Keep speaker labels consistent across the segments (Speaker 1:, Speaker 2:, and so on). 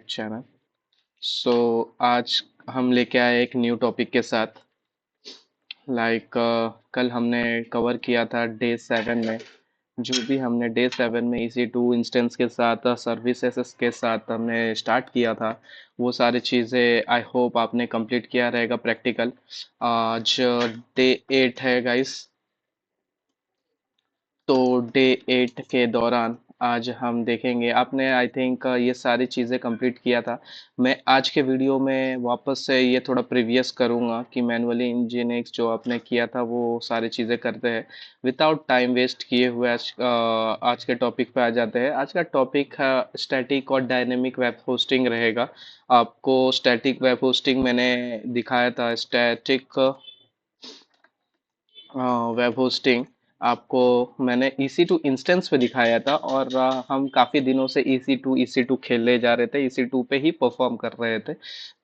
Speaker 1: Channel. सो आज हम लेके आए एक न्यू टॉपिक के साथ। कल हमने कवर किया था डे 7 में। जो भी हमने डे 7 में EC2 इंस्टेंस के साथ सर्विसेज के साथ हमने स्टार्ट किया था, वो सारी चीज़ें आई होप आपने कंप्लीट किया रहेगा प्रैक्टिकल। आज डे 8 है गाइस। तो डे 8 के दौरान आज हम देखेंगे, आपने आई थिंक ये सारी चीज़ें कंप्लीट किया था। मैं आज के वीडियो में वापस से ये थोड़ा प्रीवियस करूँगा कि मैनुअली इंजीनियरिंग जो आपने किया था वो सारी चीज़ें करते हैं। विदाउट टाइम वेस्ट किए हुए आज के टॉपिक पे आ जाते हैं। आज का टॉपिक स्टैटिक और डायनेमिक वेब होस्टिंग रहेगा। आपको स्टैटिक वेब होस्टिंग मैंने दिखाया था। स्टैटिक वेब होस्टिंग आपको मैंने EC2 इंस्टेंस पे दिखाया था, और हम काफ़ी दिनों से EC2 खेलने जा रहे थे, EC2 पे ही परफॉर्म कर रहे थे।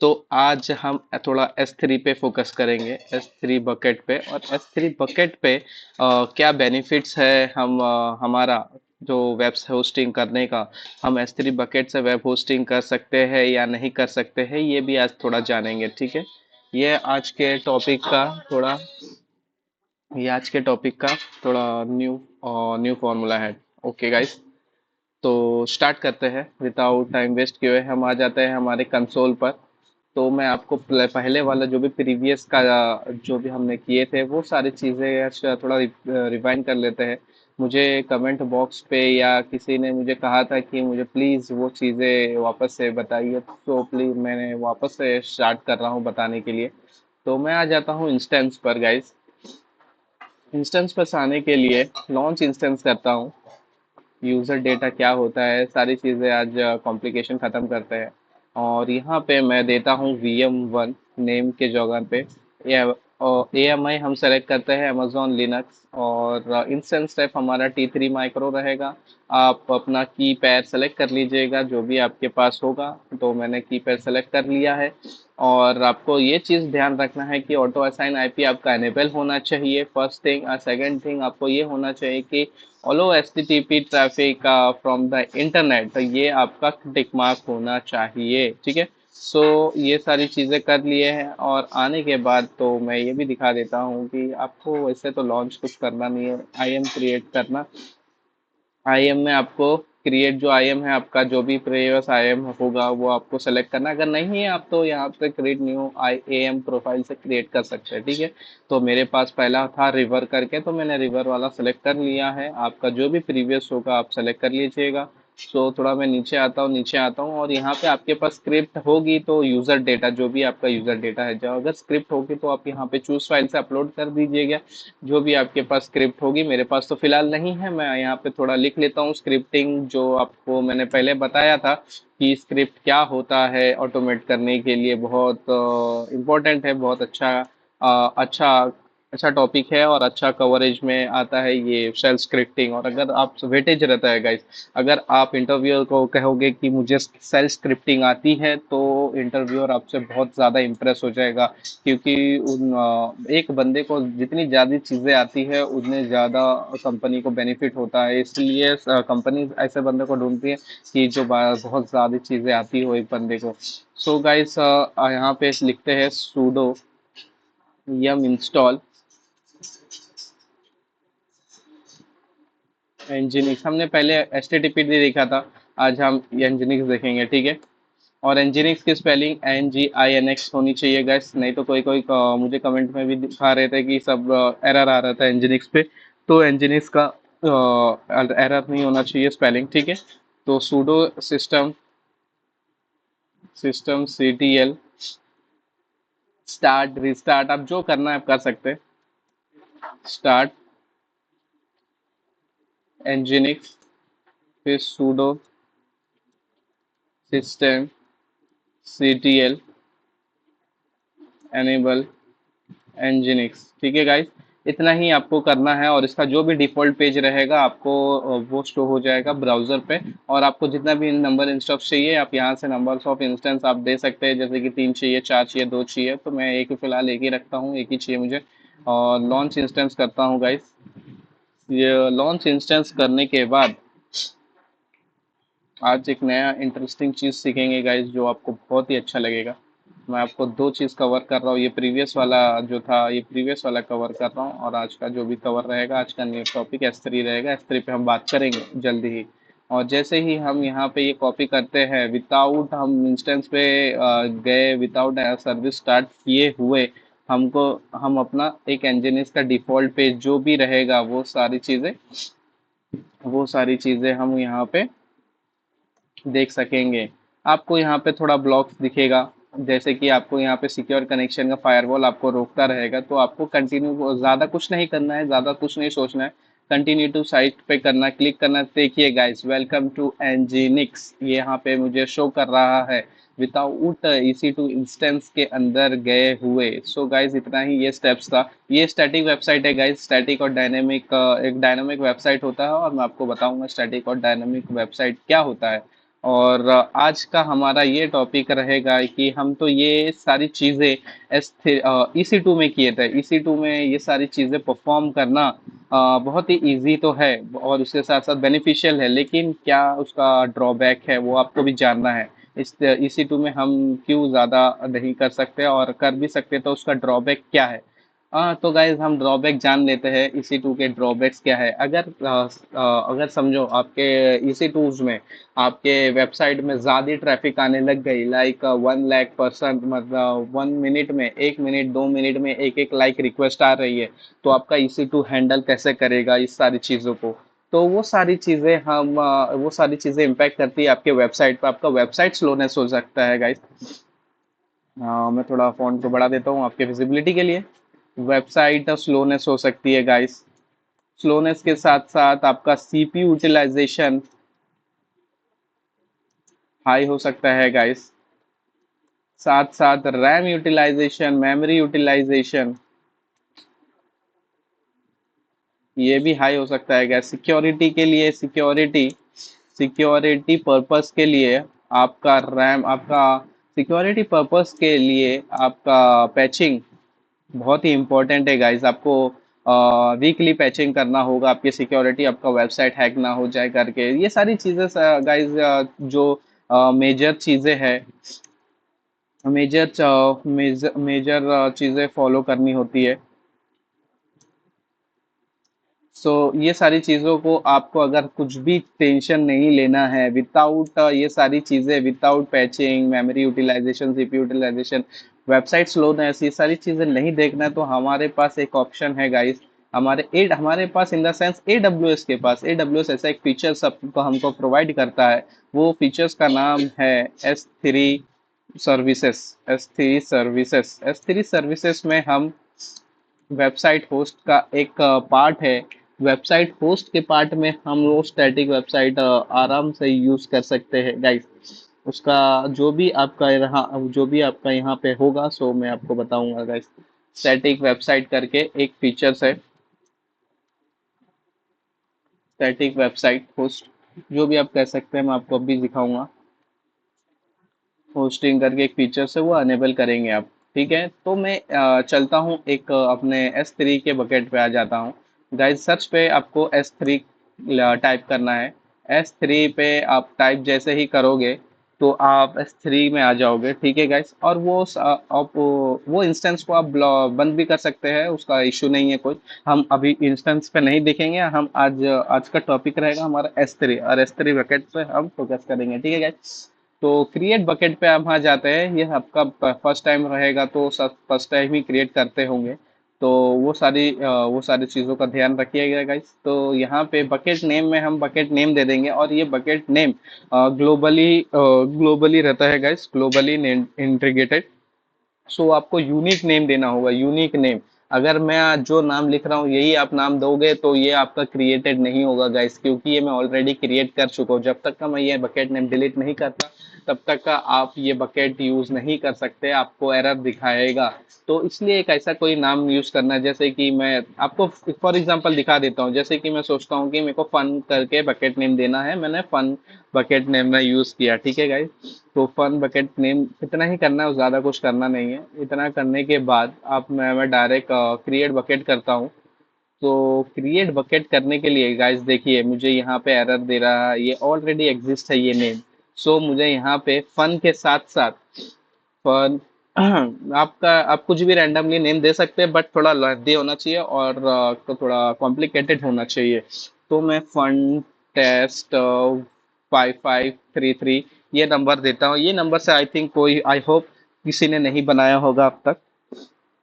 Speaker 1: तो आज हम थोड़ा S3 पे फोकस करेंगे, S3 बकेट पे। और S3 बकेट पे क्या बेनिफिट्स है, हमारा जो वेब होस्टिंग करने का, हम S3 बकेट से वेब होस्टिंग कर सकते हैं या नहीं कर सकते हैं, ये भी आज थोड़ा जानेंगे, ठीक है। ये आज के टॉपिक का थोड़ा ये आज के टॉपिक का थोड़ा न्यू फॉर्मूला है। ओके गाइस, तो स्टार्ट करते हैं। विदाउट टाइम वेस्ट किए हुए हम आ जाते हैं हमारे कंसोल पर। तो मैं आपको पहले वाला जो भी प्रीवियस का जो भी हमने किए थे वो सारी चीज़ें अच्छा थोड़ा रिवाइंड कर लेते हैं। मुझे कमेंट बॉक्स पे या किसी ने मुझे कहा था कि मुझे प्लीज़ वो चीज़ें वापस से बताइए, तो प्लीज़ मैंने वापस से स्टार्ट कर रहा हूँ बताने के लिए। तो मैं आ जाता हूँ इंस्टेंस पर गाइस। इंस्टेंस पर आने के लिए लॉन्च इंस्टेंस करता हूँ। यूज़र डेटा क्या होता है, सारी चीज़ें आज कॉम्प्लिकेशन ख़त्म करते हैं। और यहाँ पे मैं देता हूँ VM1 नेम के जगह पे। AMI हम सेलेक्ट करते हैं अमेजोन लिनक्स, और इंस्टेंस टाइप हमारा T3 माइक्रो रहेगा। आप अपना की पैर सेलेक्ट कर लीजिएगा जो भी आपके पास होगा। तो मैंने की पैर सेलेक्ट कर लिया है। और आपको ये चीज़ ध्यान रखना है कि ऑटो असाइन IP आपका एनेबल होना चाहिए, फर्स्ट थिंग। और सेकंड थिंग आपको ये होना चाहिए कि alloy HTTP traffic from the internet, तो ये आपका टिक मार्क होना चाहिए, ठीक है। सो ये सारी चीज़ें कर लिए हैं, और आने के बाद तो मैं ये भी दिखा देता हूँ कि आपको वैसे तो लॉन्च कुछ करना नहीं है, IM क्रिएट करना। IM में आपको क्रिएट, जो IM है आपका, जो भी प्रीवियस IM होगा वो आपको सेलेक्ट करना। अगर नहीं है आप तो यहाँ पे क्रिएट न्यू IAM प्रोफाइल से क्रिएट कर सकते हैं, ठीक है। तो मेरे पास पहला था रिवर करके, तो मैंने रिवर वाला सेलेक्ट कर लिया है। आपका जो भी प्रीवियस होगा आप सेलेक्ट कर लीजिएगा। तो थोड़ा मैं नीचे आता हूँ और यहाँ पे आपके पास स्क्रिप्ट होगी तो यूज़र डेटा, जो भी आपका यूज़र डेटा है, जो अगर स्क्रिप्ट होगी तो आप यहाँ पे चूज फाइल से अपलोड कर दीजिएगा। जो भी आपके पास स्क्रिप्ट होगी, मेरे पास तो फिलहाल नहीं है, मैं यहाँ पे थोड़ा लिख लेता हूँ स्क्रिप्टिंग, जो आपको मैंने पहले बताया था कि स्क्रिप्ट क्या होता है ऑटोमेट करने के लिए। बहुत इम्पोर्टेंट है, बहुत अच्छा अच्छा टॉपिक है, और अच्छा कवरेज में आता है ये सेल्फ स्क्रिप्टिंग। और अगर आप वेटेज रहता है गाइस, अगर आप इंटरव्यूअर को कहोगे कि मुझे सेल्फ स्क्रिप्टिंग आती है, तो इंटरव्यूअर आपसे बहुत ज़्यादा इम्प्रेस हो जाएगा। क्योंकि एक बंदे को जितनी ज़्यादा चीज़ें आती है उतने ज़्यादा कंपनी को बेनिफिट होता है। इसलिए कंपनी ऐसे बंदे को ढूंढती है कि जो बहुत ज़्यादा चीज़ें आती हो एक बंदे को। सो गाइस, यहाँ पे लिखते हैं sudo yum install nginx। हमने पहले HTTPD देखा था, आज हम nginx देखेंगे, ठीक है। और nginx की स्पेलिंग NGINX होनी चाहिए गैस, नहीं तो कोई कोई मुझे कमेंट में भी दिखा रहे थे कि सब एरर आ रहा था nginx पे। तो nginx का एरर नहीं होना चाहिए स्पेलिंग, ठीक है। तो sudo systemctl स्टार्ट रिस्टार्ट, आप जो करना है आप कर सकते हैं। स्टार्ट nginx, फिर sudo systemctl enable nginx, ठीक है गाइस। इतना ही आपको करना है, और इसका जो भी डिफ़ॉल्ट पेज रहेगा आपको वो शो हो जाएगा ब्राउज़र पे। और आपको जितना भी नंबर इंस्टेंस चाहिए आप यहाँ से नंबर्स ऑफ इंस्टेंस आप दे सकते हैं, जैसे कि 3 चाहिए, 4 चाहिए, 2 चाहिए। तो मैं एक ही फ़िलहाल एक ही रखता हूँ, एक ही चाहिए मुझे। और लॉन्च इंस्टेंस करता हूँ गाइस। ये लॉन्च इंस्टेंस करने के बाद आज एक नया इंटरेस्टिंग चीज़ सीखेंगे गाइस, जो आपको बहुत ही अच्छा लगेगा। मैं आपको दो चीज़ कवर कर रहा हूँ, ये प्रीवियस वाला जो था ये प्रीवियस वाला कवर कर रहा हूँ, और आज का जो भी कवर रहेगा, आज का न्यू टॉपिक S3 रहेगा। S3 पे हम बात करेंगे जल्दी ही। और जैसे ही हम यहाँ पे ये कॉपी करते हैं, विदाउट हम इंस्टेंस पे गए, विदाउट सर्विस स्टार्ट किए हुए, हमको हम अपना एक Nginx का डिफ़ॉल्ट पेज जो भी रहेगा, वो सारी चीज़ें हम यहाँ पे देख सकेंगे। आपको यहाँ पे थोड़ा ब्लॉक्स दिखेगा, जैसे कि आपको यहाँ पे सिक्योर कनेक्शन का फायरवॉल आपको रोकता रहेगा, तो आपको कंटिन्यू, ज़्यादा कुछ नहीं करना है, ज़्यादा कुछ नहीं सोचना है। कंटिन्यू टू साइट पे करना, क्लिक करना। देखिए गाइस, वेलकम टू एनजीनिक्स, ये यहाँ पे मुझे शो कर रहा है विदाउट EC2 इंस्टेंस के अंदर गए हुए। सो गाइस, इतना ही ये स्टेप्स था। ये स्टैटिक वेबसाइट है गाइस, स्टैटिक और डायनेमिक, एक डायनामिक वेबसाइट होता है, और मैं आपको बताऊंगा स्टैटिक और डायनामिक वेबसाइट क्या होता है। और आज का हमारा ये टॉपिक रहेगा कि हम तो ये सारी चीज़ें EC2 में किए थे। EC2 में ये सारी चीज़ें परफॉर्म करना बहुत ही इजी तो है, और उसके साथ साथ बेनिफिशियल है, लेकिन क्या उसका ड्रॉबैक है वो आपको भी जानना है। इस EC2 में हम क्यों ज़्यादा नहीं कर सकते, और कर भी सकते तो उसका ड्रॉबैक क्या है। हाँ, तो गाइज हम ड्रॉबैक जान लेते हैं। EC2 के ड्रॉबैक्स क्या है। अगर समझो आपके EC2s में आपके वेबसाइट में ज़्यादा ट्रैफिक आने लग गई, लाइक 1 लाख %, मतलब 1 मिनट में, 1 मिनट 2 मिनट में एक एक लाइक रिक्वेस्ट आ रही है, तो आपका EC2 हैंडल कैसे करेगा इस सारी चीज़ों को। तो वो सारी चीज़ें इम्पैक्ट करती है आपके वेबसाइट पर। आपका वेबसाइट स्लोनेस हो सकता है गाइस। मैं थोड़ा फ़ॉन्ट को बढ़ा देता हूँ आपके विजिबिलिटी के लिए। वेबसाइट स्लोनेस हो सकती है गाइस। स्लोनेस के साथ साथ आपका CPU यूटिलाइजेशन हाई हो सकता है गाइस। साथ साथ रैम यूटिलाइजेशन, मेमोरी यूटिलाइजेशन, ये भी हाई हो सकता है गाइस। सिक्योरिटी पर्पस के लिए आपका रैम, आपका सिक्योरिटी पर्पस के लिए आपका पैचिंग बहुत ही इंपॉर्टेंट है गाइज। आपको वीकली पैचिंग करना होगा, आपकी सिक्योरिटी, आपका वेबसाइट हैक ना हो जाए करके। ये सारी चीज़ें गाइज, जो मेजर चीज़ें हैं, मेजर चीज़ें फॉलो करनी होती है। सो ये सारी चीज़ों को आपको, अगर कुछ भी टेंशन नहीं लेना है, विदाउट ये सारी चीज़ें, without patching, memory utilization, CPU utilization, website slowness, ये सारी चीज़ें नहीं देखना है, तो हमारे पास एक ऑप्शन है गाइस। हमारे पास इन द सेंस AWS ऐसा एक फीचर सबको हमको प्रोवाइड करता है। वो फीचर्स का नाम है S3 सर्विसेज। S3 सर्विसेज में हम वेबसाइट होस्ट का एक पार्ट है। वेबसाइट होस्ट के पार्ट में हम वो स्टैटिक वेबसाइट आराम से यूज कर सकते हैं गाइस। उसका जो भी आपका यहाँ पे होगा, सो मैं आपको बताऊंगा गाइस। स्टैटिक वेबसाइट करके एक फीचर्स है, स्टैटिक वेबसाइट होस्ट, जो भी आप कह सकते हैं, मैं आपको अभी दिखाऊंगा। होस्टिंग करके एक फीचर्स है, वो अनेबल करेंगे आप। ठीक है, तो मैं चलता हूँ, एक अपने S3 के बकेट पे आ जाता हूँ। गाइज, सर्च पे आपको S3 टाइप करना है। S3 पे आप टाइप जैसे ही करोगे, तो आप S3 में आ जाओगे। ठीक है गाइज, और आप वो इंस्टेंस को आप बंद भी कर सकते हैं, उसका इशू नहीं है कोई। हम अभी इंस्टेंस पे नहीं देखेंगे, हम आज आज का टॉपिक रहेगा हमारा S3, और S3 बकेट पे हम फोकस करेंगे। ठीक है गाइज, तो क्रिएट बकेट पे आप वहाँ जाते हैं। ये आपका फर्स्ट टाइम रहेगा, तो फर्स्ट टाइम ही क्रिएट करते होंगे, तो वो सारी चीज़ों का ध्यान रखिएगा गाइस। तो यहाँ पे बकेट नेम में हम बकेट नेम दे देंगे, और ये बकेट नेम ग्लोबली रहता है गाइस, ग्लोबली इंटीग्रेटेड। सो आपको यूनिक नेम देना होगा, यूनिक नेम। अगर मैं आज जो नाम लिख रहा हूँ यही आप नाम दोगे, तो ये आपका क्रिएटेड नहीं होगा गाइस, क्योंकि ये मैं ऑलरेडी क्रिएट कर चुका हूँ। जब तक का मैं ये बकेट नेम डिलीट नहीं करता, तब तक का आप ये बकेट यूज नहीं कर सकते, आपको एरर दिखाएगा। तो इसलिए एक ऐसा कोई नाम यूज करना है, जैसे कि मैं आपको फॉर एग्जांपल दिखा देता हूँ। जैसे कि मैं सोचता हूँ कि मेरे को फन करके बकेट नेम देना है, मैंने फन बकेट नेम में यूज किया। ठीक है गाइस, तो फन बकेट नेम इतना ही करना है, ज़्यादा कुछ करना नहीं है। इतना करने के बाद आप मैं डायरेक्ट क्रिएट बकेट करता हूँ। तो क्रिएट बकेट करने के लिए गाइस देखिए मुझे यहाँ पे एरर दे रहा है, ये ऑलरेडी एग्जिस्ट है ये नेम। सो मुझे यहाँ पे फन के साथ साथ फन आपका आप कुछ भी रैंडमली नेम दे सकते हैं, बट थोड़ा लेंथी होना चाहिए और तो थोड़ा कॉम्प्लिकेटेड होना चाहिए। तो मैं फन टेस्ट 5533 ये नंबर देता हूँ। ये नंबर से आई थिंक कोई, आई होप किसी ने नहीं बनाया होगा अब तक।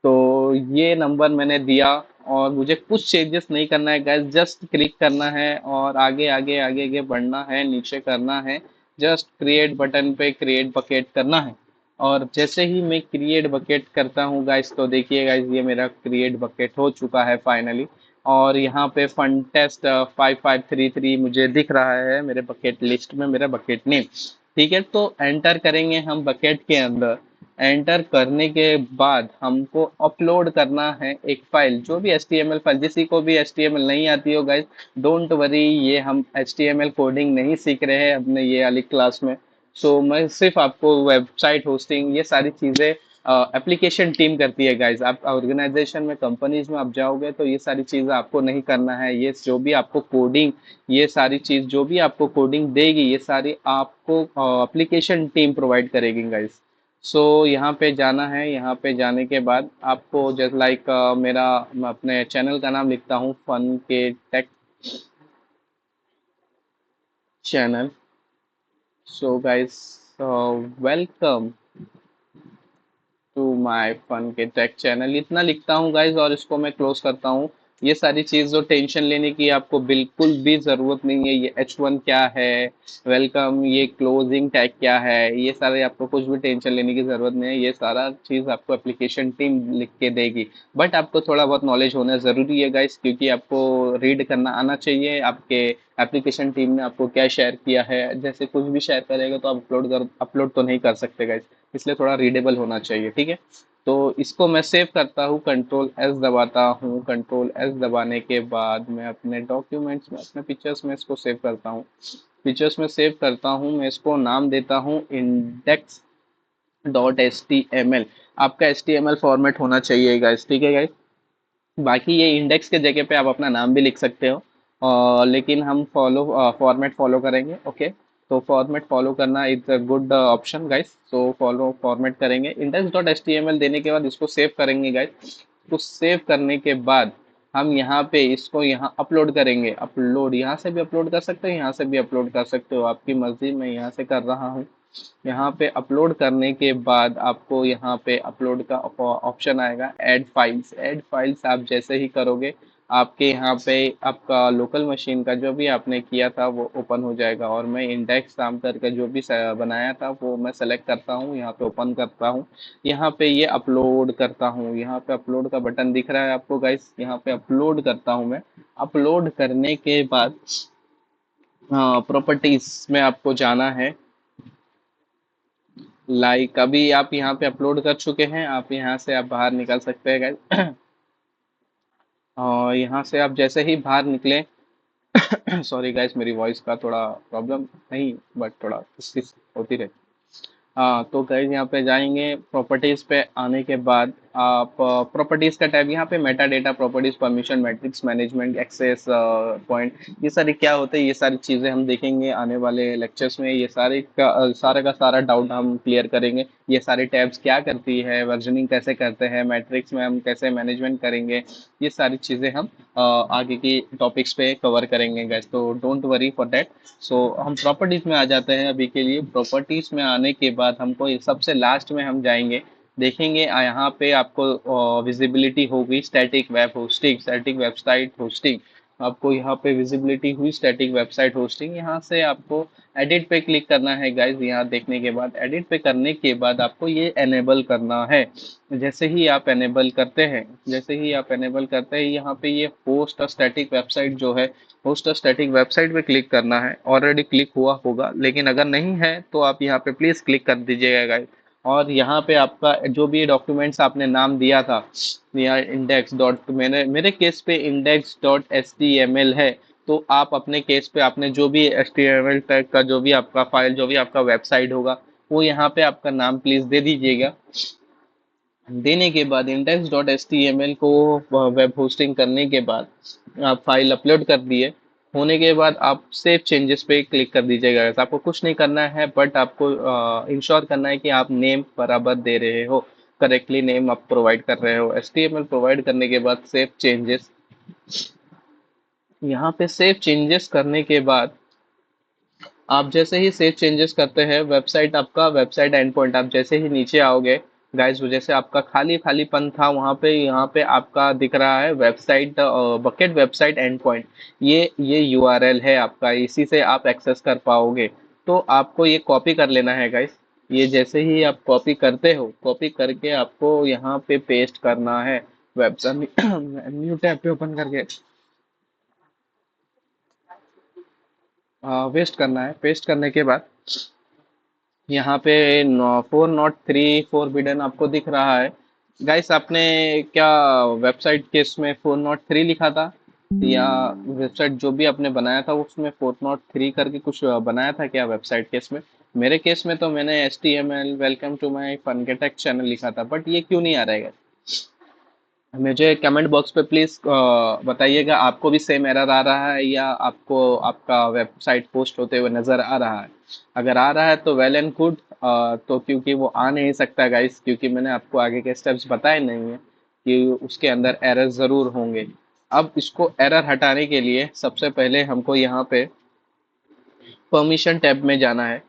Speaker 1: तो ये नंबर मैंने दिया और मुझे कुछ चेंजेस नहीं करना है गाइस, जस्ट क्लिक करना है और आगे आगे आगे आगे बढ़ना है, नीचे करना है, जस्ट क्रिएट बटन पे क्रिएट बकेट करना है। और जैसे ही मैं क्रिएट बकेट करता हूँ गाइस, तो देखिए गाइस ये मेरा क्रिएट बकेट हो चुका है फाइनली। और यहाँ पे फन टेस्ट 5533 मुझे दिख रहा है मेरे बकेट लिस्ट में, मेरा बकेट नेम। ठीक है, तो एंटर करेंगे हम बकेट के अंदर। एंटर करने के बाद हमको अपलोड करना है एक फाइल, जो भी HTML फाइल, किसी को भी HTML नहीं आती हो गाइस, डोंट वरी, ये हम HTML कोडिंग नहीं सीख रहे हैं अपने ये वाली क्लास में। सो मैं सिर्फ आपको वेबसाइट होस्टिंग ये सारी चीज़ें एप्लीकेशन टीम करती है गाइस। आप ऑर्गेनाइजेशन में, कंपनीज में आप जाओगे तो ये सारी चीज़ें आपको नहीं करना है। ये जो भी आपको कोडिंग, ये सारी चीज़ जो भी आपको कोडिंग देगी, ये सारी आपको एप्लीकेशन टीम प्रोवाइड करेगी गाइस। सो यहाँ पे जाना है, यहाँ पे जाने के बाद आपको जैसे लाइक मेरा, मैं अपने चैनल का नाम लिखता हूँ फन के tech channel. So guys welcome to my fun के टेक चैनल, इतना लिखता हूँ गाइज और इसको मैं क्लोज करता हूँ। ये सारी चीज़ जो टेंशन लेने की आपको बिल्कुल भी ज़रूरत नहीं है। ये H1 क्या है, वेलकम, ये क्लोजिंग टैग क्या है, ये सारे आपको कुछ भी टेंशन लेने की ज़रूरत नहीं है। ये सारा चीज़ आपको एप्लीकेशन टीम लिख के देगी। बट आपको थोड़ा बहुत नॉलेज होना ज़रूरी है गाइज, क्योंकि आपको रीड करना आना चाहिए आपके एप्लीकेशन टीम ने आपको क्या शेयर किया है। जैसे कुछ भी शेयर करेगा तो आप अपलोड तो नहीं कर सकते गाइज, इसलिए थोड़ा रीडेबल होना चाहिए। ठीक है, तो इसको मैं सेव करता हूँ, कंट्रोल एस दबाता हूँ। कंट्रोल एस दबाने के बाद मैं अपने डॉक्यूमेंट्स में, अपने पिक्चर्स में इसको सेव करता हूँ। पिक्चर्स में सेव करता हूँ, मैं इसको नाम देता हूँ index dot S T M L. आपका H T M L format होना चाहिए गाइस, ठीक है गाइस। बाकी ये इंडेक्स के जगह पे आप अपना नाम भी लिख सकते हो, लेकिन हम फॉर्मेट फॉलो करेंगे। ओके, तो फॉर्मेट फॉलो करना is a good option guys. तो फॉलो फॉर्मेट करेंगे, index dot H T M L देने के बाद इसको सेव करेंगे गाइस। इसको सेव करने के बाद हम यहाँ पे इसको यहाँ अपलोड करेंगे। अपलोड यहाँ से भी अपलोड कर सकते हो, यहाँ से भी अपलोड कर सकते हो, आपकी मर्जी। मैं यहाँ से कर रहा हूँ। यहाँ पे अपलोड करने के बाद आपको यहाँ पे अपलोड का ऑप्शन आएगा, ऐड फाइल्स। ऐड फाइल्स आप जैसे ही करोगे, आपके यहाँ पे आपका लोकल मशीन का जो भी आपने किया था वो ओपन हो जाएगा। और मैं इंडेक्स नाम करके जो भी बनाया था वो मैं सेलेक्ट करता हूँ, यहाँ पे ओपन करता हूँ, यहाँ पे ये अपलोड करता हूँ। यहाँ पे अपलोड का बटन दिख रहा है आपको गाइस, यहाँ पे अपलोड करता हूँ मैं। अपलोड करने के बाद प्रॉपर्टीज में आपको जाना है। लाइक अभी आप यहाँ पे अपलोड कर चुके हैं, आप यहाँ से आप बाहर निकल सकते हैं गाइस। और यहाँ से आप जैसे ही बाहर निकले, सॉरी गाइस मेरी वॉइस का थोड़ा प्रॉब्लम, नहीं बट थोड़ा इसकी होती रहती। हाँ, तो गाइज यहाँ पे जाएंगे, प्रॉपर्टीज पे आने के बाद आप प्रॉपर्टीज का टैब, यहाँ पे meta data, properties, permission, matrix management, access point, ये सारी क्या होते हैं, ये सारी चीज़ें हम देखेंगे आने वाले लेक्चर्स में। ये सारे का सारा डाउट हम क्लियर करेंगे। ये सारे टैब्स क्या करती है, वर्जनिंग कैसे करते हैं, मैट्रिक्स में हम कैसे मैनेजमेंट करेंगे, ये सारी चीज़ें हम आगे की टॉपिक्स पे कवर करेंगे गैस, तो डोंट वरी फॉर दैट। सो हम प्रॉपर्टीज में आ जाते हैं अभी के लिए। प्रॉपर्टीज में आने के बाद हमको ये सबसे लास्ट में हम जाएंगे, देखेंगे यहाँ पे आपको विजिबिलिटी होगी static web hosting, static website hosting. आपको यहाँ पे विजिबिलिटी हुई स्टैटिक वेबसाइट होस्टिंग, यहाँ से आपको एडिट पे क्लिक करना है गाइज। यहाँ देखने के बाद, एडिट पे करने के बाद आपको ये एनेबल करना है। जैसे ही आप एनेबल करते हैं, जैसे ही आप एनेबल करते हैं, यहाँ पे ये होस्ट और स्टैटिक वेबसाइट जो है, होस्ट और स्टैटिक वेबसाइट पे क्लिक करना है। ऑलरेडी क्लिक हुआ होगा, लेकिन अगर नहीं है तो आप यहाँ पे प्लीज क्लिक कर दीजिएगा गाइस। और यहाँ पे आपका जो भी डॉक्यूमेंट्स आपने नाम दिया था, या इंडेक्स डॉट, मेरे केस पे index dot H T M L है। तो आप अपने केस पे आपने जो भी H T M L tag का जो भी आपका फाइल, जो भी आपका वेबसाइट होगा, वो यहाँ पे आपका नाम प्लीज दे दीजिएगा। देने के बाद index dot H T M L को वेब होस्टिंग करने के बाद आप फाइल अपलोड कर दिए। होने के बाद आप सेव चेंजेस पे क्लिक कर दीजिएगा। आपको कुछ नहीं करना है, बट आपको इंश्योर करना है कि आप नेम बराबर दे रहे हो, करेक्टली नेम आप प्रोवाइड कर रहे हो। H T M L provide करने के बाद सेव चेंजेस, यहाँ पे सेव चेंजेस करने के बाद आप जैसे ही सेव चेंजेस करते हैं, वेबसाइट आपका वेबसाइट एंड पॉइंट आप जैसे ही नीचे आओगे गाइस, वो जैसे आपका खाली खालीपन था वहां पे, यहाँ पे आपका दिख रहा है website bucket website and point. ये यूआरएल है आपका, इसी से आप एक्सेस कर पाओगे। तो आपको ये कॉपी कर लेना है गाइस। ये जैसे ही आप कॉपी करते हो, कॉपी करके आपको यहाँ पे पेस्ट करना है वेबसाइट न्यू टैब पे ओपन करके वेस्ट करना है। पेस्ट करने के बाद यहाँ पे 403 फोरबिडन आपको दिख रहा है। गाइस, आपने क्या वेबसाइट के इसमें 403 लिखा था, या वेबसाइट जो भी आपने बनाया था उसमें 403 करके कुछ बनाया था क्या वेबसाइट केस में? मेरे केस में तो मैंने HTML वेलकम टू माय फनकेटेक चैनल लिखा था, बट ये क्यों नहीं आ रहा है? मुझे कमेंट बॉक्स पे प्लीज बताइएगा, आपको भी सेम एरर आ रहा है या आपको आपका वेबसाइट पोस्ट होते हुए नजर आ रहा है? अगर आ रहा है तो वेल एंड गुड। तो क्योंकि वो आ नहीं सकता गाइस, क्योंकि मैंने आपको आगे के स्टेप्स बताए नहीं है कि उसके अंदर एरर जरूर होंगे। अब इसको एरर हटाने के लिए सबसे पहले हमको यहाँ पे परमिशन टैब में जाना है।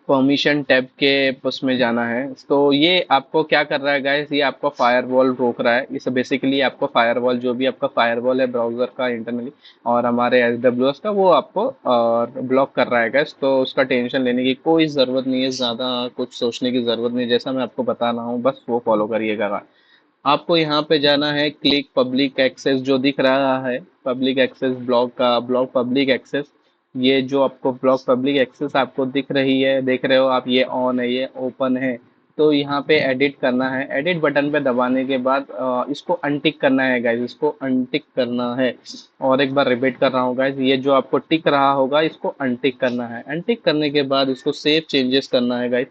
Speaker 1: परमिशन टैब के उसमें जाना है। तो ये आपको क्या कर रहा है गाइस, ये आपको फायरवॉल रोक रहा है। इसे बेसिकली आपको फायरवॉल, जो भी आपका फायरवॉल है ब्राउजर का इंटरनली और हमारे एस का, वो आपको ब्लॉक कर रहा है गाइस। तो उसका टेंशन लेने की कोई ज़रूरत नहीं है, ज़्यादा कुछ सोचने की ज़रूरत नहीं। जैसा मैं आपको बता रहा हूँ बस वो फॉलो करिएगा। आपको यहाँ पे जाना है क्लिक पब्लिक एक्सेस, जो दिख रहा है पब्लिक एक्सेस ब्लॉक का, ब्लॉक पब्लिक एक्सेस। ये जो आपको ब्लॉक पब्लिक एक्सेस आपको दिख रही है, देख रहे हो आप, ये ऑन है, ये ओपन है। तो यहाँ पे एडिट करना है। एडिट बटन पे दबाने के बाद इसको अनटिक करना है गाइज, इसको अनटिक करना है। और एक बार रिपीट कर रहा हूँ गाइज, ये जो आपको टिक रहा होगा इसको अनटिक करना है। अनटिक करने के बाद इसको सेव चेंजेस करना है गाइज।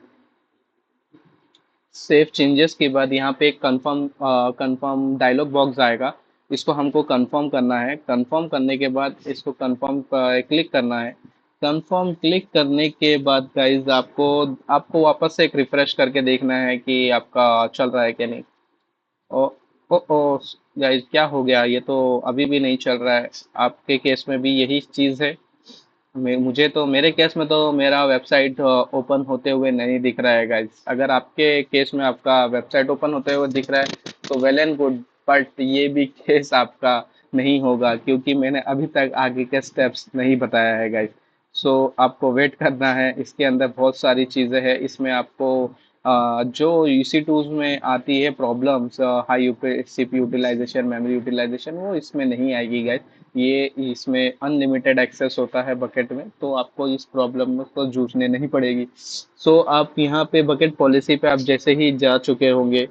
Speaker 1: सेव चेंजेस के बाद यहाँ पे एक कंफर्म डायलॉग बॉक्स आएगा। इसको हमको कंफर्म करना है। कंफर्म करने के बाद इसको कंफर्म क्लिक करना है। कंफर्म क्लिक करने के बाद गाइज आपको आपको वापस से एक रिफ्रेश करके देखना है कि आपका चल रहा है कि नहीं। ओ ओ गाइज, क्या हो गया? ये तो अभी भी नहीं चल रहा है। आपके केस में भी यही चीज़ है? मुझे तो मेरे केस में तो मेरा वेबसाइट ओपन होते हुए नहीं दिख रहा है गाइस। अगर आपके केस में आपका वेबसाइट ओपन होते हुए दिख रहा है तो वेल एंड गुड, बट ये भी केस आपका नहीं होगा, क्योंकि मैंने अभी तक आगे के स्टेप्स नहीं बताया है गाइस। सो आपको वेट करना है। इसके अंदर बहुत सारी चीज़ें हैं। इसमें आपको जो EC2 में आती है problems, high CPU utilization, memory utilization, वो इसमें नहीं आएगी गाइस। ये इसमें अनलिमिटेड एक्सेस होता है बकेट में, तो आपको इस प्रॉब्लम में तो जूझने नहीं पड़ेगी। सो आप यहाँ पे बकेट पॉलिसी पे आप जैसे ही जा चुके होंगे,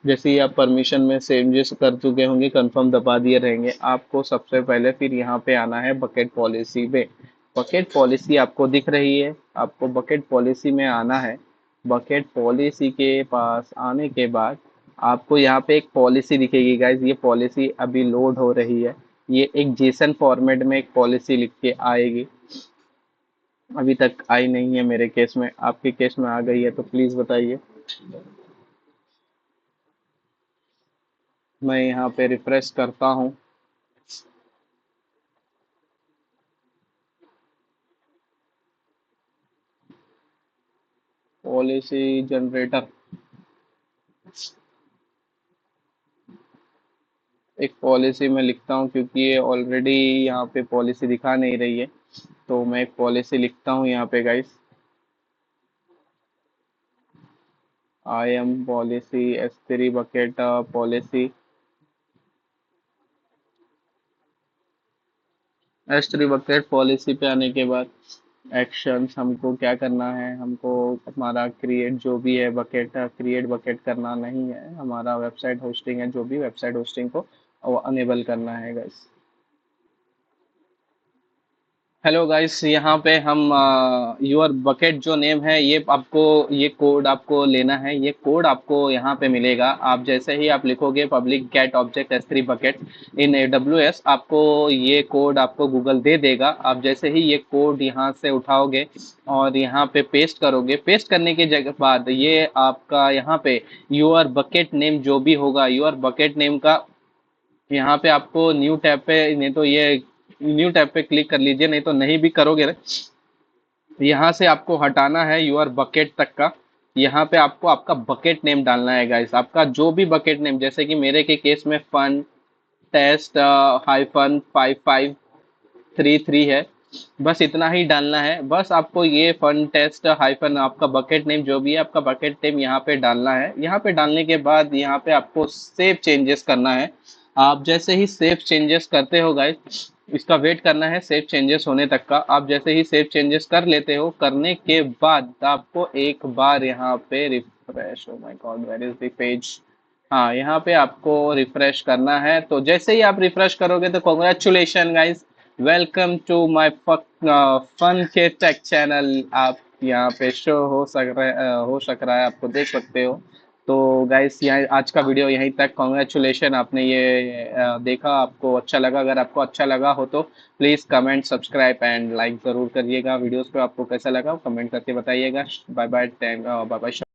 Speaker 1: जैसे ही आप परमिशन में चेंजेस कर चुके होंगे, कंफर्म दबा दिए रहेंगे, आपको सबसे पहले फिर यहाँ पे आना है बकेट पॉलिसी पे। बकेट पॉलिसी आपको दिख रही है, आपको बकेट पॉलिसी में आना है। बकेट पॉलिसी के पास आने के बाद आपको यहाँ पे एक पॉलिसी दिखेगी गाइज। ये पॉलिसी अभी लोड हो रही है। ये एक जेसन फॉर्मेट में एक पॉलिसी लिख के आएगी। अभी तक आई नहीं है मेरे केस में, आपके केस में आ गई है तो प्लीज बताइए। मैं यहाँ पे रिफ्रेश करता हूँ। पॉलिसी जनरेटर, एक पॉलिसी में लिखता हूँ, क्योंकि ये ऑलरेडी यहाँ पे पॉलिसी दिखा नहीं रही है। तो मैं एक पॉलिसी लिखता हूँ यहाँ पे guys. I am policy S3 bucket policy. S3 bucket policy पे आने के बाद एक्शंस हमको क्या करना है, हमको हमारा क्रिएट जो भी है बकेट, क्रिएट बकेट करना नहीं है। हमारा वेबसाइट होस्टिंग है, जो भी वेबसाइट होस्टिंग को वो अनेबल करना है गाइस। हेलो गाइस, यहाँ पे हम योर बकेट जो नेम है, ये आपको, ये कोड आपको लेना है। ये कोड आपको यहाँ पे मिलेगा। आप जैसे ही आप लिखोगे public get object S3 bucket in AWS, आपको ये कोड आपको गूगल दे देगा। आप जैसे ही ये कोड यहाँ से उठाओगे और यहाँ पे पेस्ट करोगे, पेस्ट करने के जगह बाद ये आपका यहाँ पे योर बकेट नेम जो भी होगा, योर बकेट नेम का यहाँ पे आपको न्यू टैब पे, नहीं तो ये न्यू टैब पे क्लिक कर लीजिए, नहीं तो नहीं भी करोगे ना, यहाँ से आपको हटाना है यूर बकेट तक का। यहाँ पे आपको आपका बकेट नेम डालना है गाइस। आपका जो भी बकेट नेम, जैसे कि मेरे के केस में फन टेस्ट -5533 है, बस इतना ही डालना है। बस आपको ये फन टेस्ट हाइफन आपका बकेट नेम जो भी है, आपका बकेट नेम यहाँ पे डालना है। यहाँ पे डालने के बाद यहाँ पे आपको सेव चेंजेस करना है। आप जैसे ही सेव चेंजेस करते हो गाइस, इसका वेट करना है सेव चेंजेस होने तक का। आप जैसे ही सेव चेंजेस कर लेते हो, करने के बाद आपको एक बार यहाँ पे refresh, oh my god where is the page, हाँ यहाँ पे आपको रिफ्रेश करना है। तो जैसे ही आप रिफ्रेश करोगे तो congratulation guys, welcome to my fun के टेक चैनल। आप यहाँ पे शो हो सक रहा है, आपको देख सकते हो। तो गाइस, यहाँ आज का वीडियो यहीं तक। कॉन्ग्रेचुलेशन, आपने ये देखा, आपको अच्छा लगा। अगर आपको अच्छा लगा हो तो please comment, subscribe and like ज़रूर करिएगा। वीडियोस पे आपको कैसा लगा कमेंट करके बताइएगा। Bye bye, bye bye.